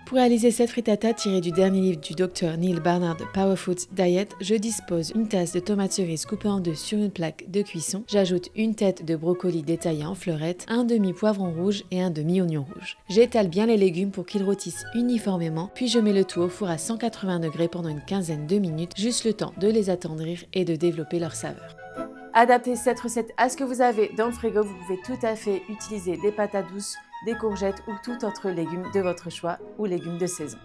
Pour réaliser cette frittata tirée du dernier livre du Dr Neal Barnard Power Foods Diet, je dispose une tasse de tomates cerises coupées en deux sur une plaque de cuisson. J'ajoute une tête de brocoli détaillée en fleurettes, un demi-poivron rouge et un demi-oignon rouge. J'étale bien les légumes pour qu'ils rôtissent uniformément, puis je mets le tout au four à 180 degrés pendant une quinzaine de minutes, juste le temps de les attendrir et de développer leur saveur. Adaptez cette recette à ce que vous avez dans le frigo, vous pouvez tout à fait utiliser des patates douces, des courgettes ou tout autre légume de votre choix ou légumes de saison.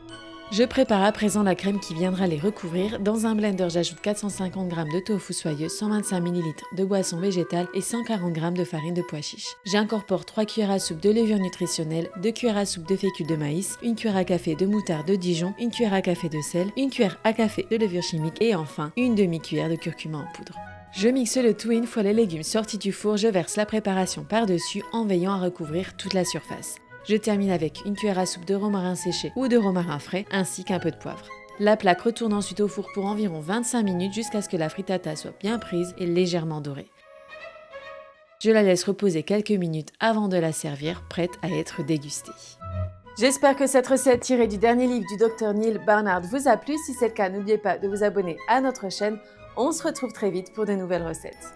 Je prépare à présent la crème qui viendra les recouvrir. Dans un blender, j'ajoute 450 g de tofu soyeux, 125 ml de boisson végétale et 140 g de farine de pois chiches. J'incorpore 3 cuillères à soupe de levure nutritionnelle, 2 cuillères à soupe de fécule de maïs, 1 cuillère à café de moutarde de Dijon, 1 cuillère à café de sel, 1 cuillère à café de levure chimique et enfin une demi-cuillère de curcuma en poudre. Je mixe le tout et une fois les légumes sortis du four, je verse la préparation par-dessus en veillant à recouvrir toute la surface. Je termine avec une cuillère à soupe de romarin séché ou de romarin frais ainsi qu'un peu de poivre. La plaque retourne ensuite au four pour environ 25 minutes jusqu'à ce que la frittata soit bien prise et légèrement dorée. Je la laisse reposer quelques minutes avant de la servir, prête à être dégustée. J'espère que cette recette tirée du dernier livre du Dr Neal Barnard vous a plu. Si c'est le cas, n'oubliez pas de vous abonner à notre chaîne. On se retrouve très vite pour de nouvelles recettes.